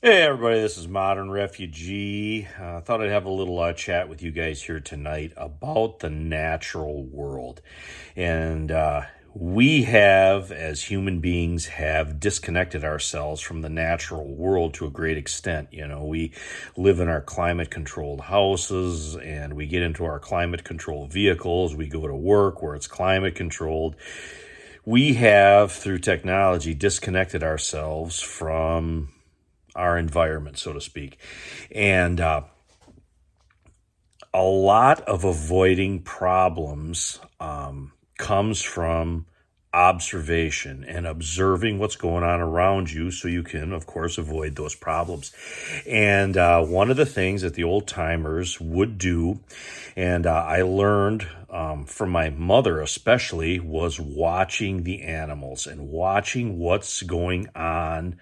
Hey everybody, this is Modern Refugee. Thought I'd have a little chat with you guys here tonight about the natural world. And we have, as human beings, have disconnected ourselves from the natural world to a great extent. You know, we live in our climate-controlled houses and we get into our climate-controlled vehicles. We go to work where it's climate-controlled. We have, through technology, disconnected ourselves from our environment, so to speak. And a lot of avoiding problems comes from observation and observing what's going on around you so you can, of course, avoid those problems. And one of the things that the old timers would do, and I learned from my mother especially, was watching the animals and watching what's going on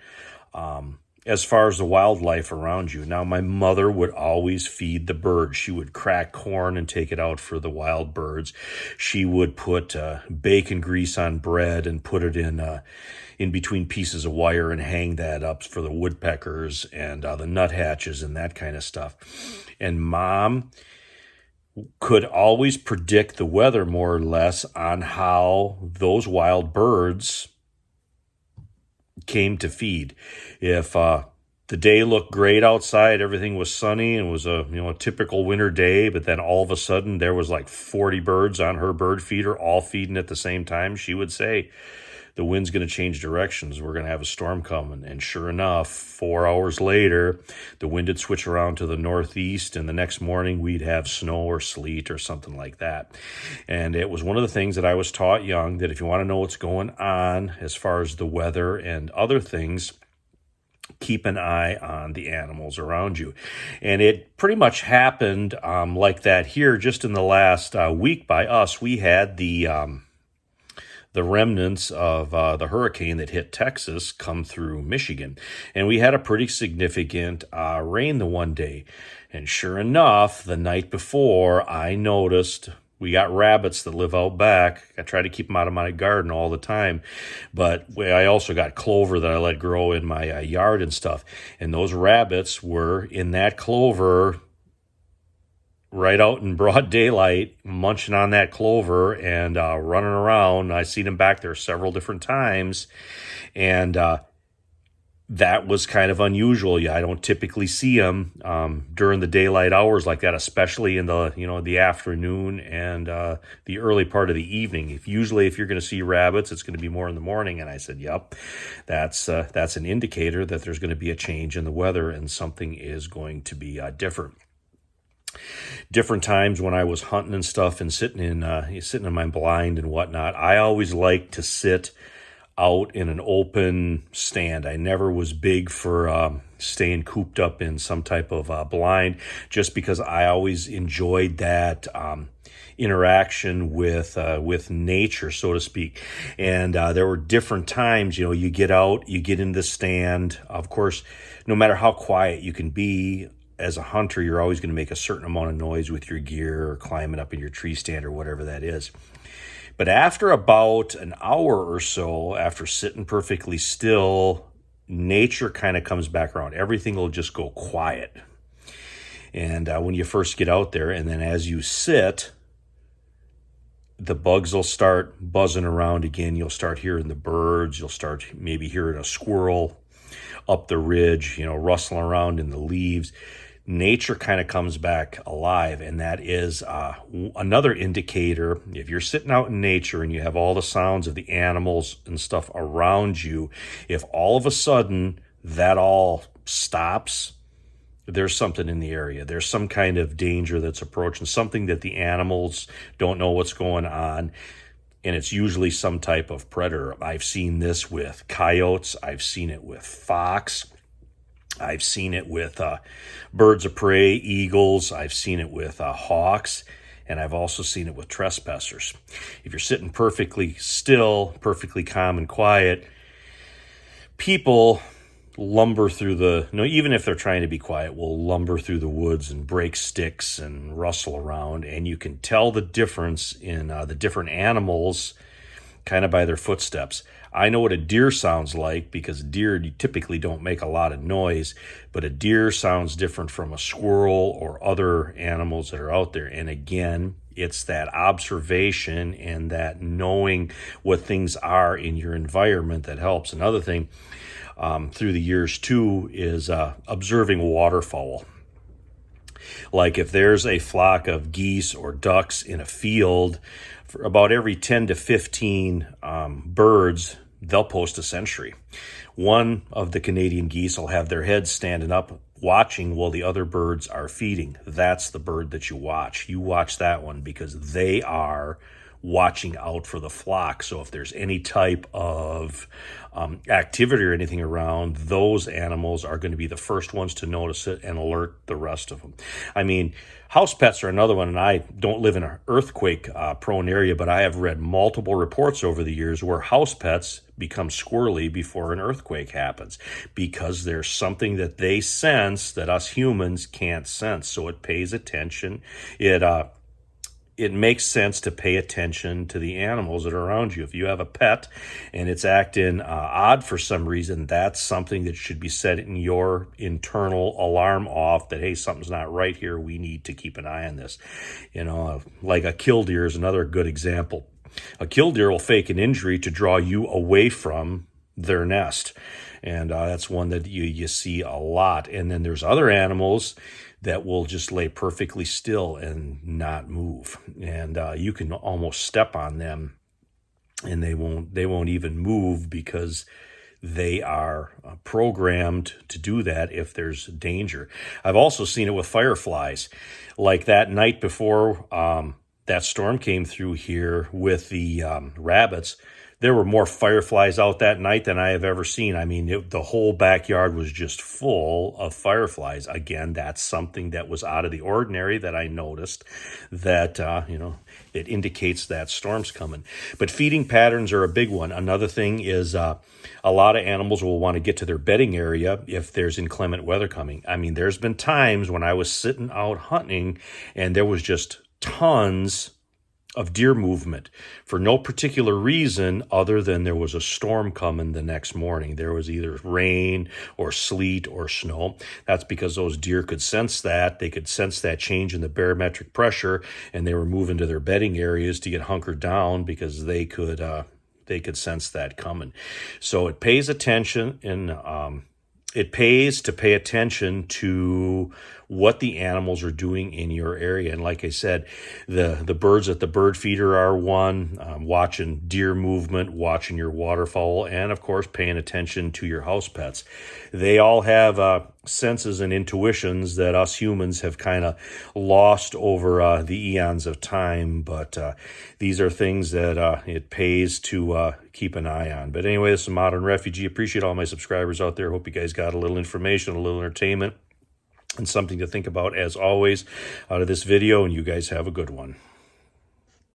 as far as the wildlife around you. Now, my mother would always feed the birds. She would crack corn and take it out for the wild birds. She would put bacon grease on bread and put it in between pieces of wire and hang that up for the woodpeckers and the nuthatches and that kind of stuff. And Mom could always predict the weather more or less on how those wild birds came to feed. If the day looked great outside, everything was sunny and was a typical winter day, but then all of a sudden there was like 40 birds on her bird feeder all feeding at the same time, she would say the wind's going to change directions. We're going to have a storm coming. And sure enough, 4 hours later, the wind would switch around to the northeast, and the next morning we'd have snow or sleet or something like that. And it was one of the things that I was taught young, that if you want to know what's going on as far as the weather and other things, keep an eye on the animals around you. And it pretty much happened like that here just in the last week by us. We had the remnants of the hurricane that hit Texas come through Michigan. And we had a pretty significant rain the one day. And sure enough, the night before, I noticed we got rabbits that live out back. I try to keep them out of my garden all the time. But I also got clover that I let grow in my yard and stuff. And those rabbits were in that clover right out in broad daylight, munching on that clover and running around. I seen them back there several different times, and that was kind of unusual. Yeah, I don't typically see them during the daylight hours like that, especially in the afternoon and the early part of the evening. If you're going to see rabbits, it's going to be more in the morning. And I said, "Yep, that's an indicator that there's going to be a change in the weather and something is going to be different." Different times when I was hunting and stuff and sitting in my blind and whatnot, I always liked to sit out in an open stand. I never was big for staying cooped up in some type of blind, just because I always enjoyed that interaction with nature, so to speak. And there were different times, you get out, you get in the stand. Of course, no matter how quiet you can be, as a hunter, you're always going to make a certain amount of noise with your gear or climbing up in your tree stand or whatever that is. But after about an hour or so, after sitting perfectly still, nature kind of comes back around. Everything will just go quiet. And when you first get out there, and then as you sit, the bugs will start buzzing around again. You'll start hearing the birds. You'll start maybe hearing a squirrel up the ridge, rustling around in the leaves. Nature kind of comes back alive, and that is another indicator. If you're sitting out in nature and you have all the sounds of the animals and stuff around you, if all of a sudden that all stops, there's something in the area. There's some kind of danger that's approaching, something that the animals don't know what's going on. And it's usually some type of predator. I've seen this with coyotes. I've seen it with fox. I've seen it with birds of prey, eagles. I've seen it with hawks. And I've also seen it with trespassers. If you're sitting perfectly still, perfectly calm and quiet, people lumber through even if they're trying to be quiet, will lumber through the woods and break sticks and rustle around. And you can tell the difference in the different animals kind of by their footsteps. I know what a deer sounds like because deer typically don't make a lot of noise, but a deer sounds different from a squirrel or other animals that are out there. And again, it's that observation and that knowing what things are in your environment that helps. Another thing through the years too is observing waterfowl. Like if there's a flock of geese or ducks in a field, for about every 10 to 15 birds, they'll post a sentry. One of the Canadian geese will have their heads standing up watching while the other birds are feeding. That's the bird that you watch. You watch that one because they are watching out for the flock. So if there's any type of activity or anything around, those animals are going to be the first ones to notice it and alert the rest of them. I mean, house pets are another one, and I don't live in an earthquake prone area, but I have read multiple reports over the years where house pets become squirrely before an earthquake happens because there's something that they sense that us humans can't sense. So it pays attention. It makes sense to pay attention to the animals that are around you. If you have a pet and it's acting odd for some reason, that's something that should be set in your internal alarm off that, hey, something's not right here. We need to keep an eye on this. You know, like a killdeer is another good example. A killdeer will fake an injury to draw you away from their nest. And that's one that you see a lot. And then there's other animals that will just lay perfectly still and not move. And you can almost step on them and they won't even move because they are programmed to do that if there's danger. I've also seen it with fireflies. Like that night before that storm came through here with the rabbits, there were more fireflies out that night than I have ever seen. I mean, the whole backyard was just full of fireflies. Again, that's something that was out of the ordinary that I noticed that, it indicates that storm's coming. But feeding patterns are a big one. Another thing is a lot of animals will want to get to their bedding area if there's inclement weather coming. I mean, there's been times when I was sitting out hunting and there was just tons of deer movement for no particular reason other than there was a storm coming the next morning. There was either rain or sleet or snow. That's because those deer could sense that. They could sense that change in the barometric pressure, and they were moving to their bedding areas to get hunkered down because they could sense that coming. So it pays attention it pays to pay attention to what the animals are doing in your area. And like I said, the birds at the bird feeder are one, watching deer movement, watching your waterfowl, and of course, paying attention to your house pets. They all have senses and intuitions that us humans have kind of lost over the eons of time. But these are things that it pays to keep an eye on. But anyway, this is Modern Refugee. Appreciate all my subscribers out there. Hope you guys got a little information, a little entertainment, and something to think about as always out of this video. And you guys have a good one.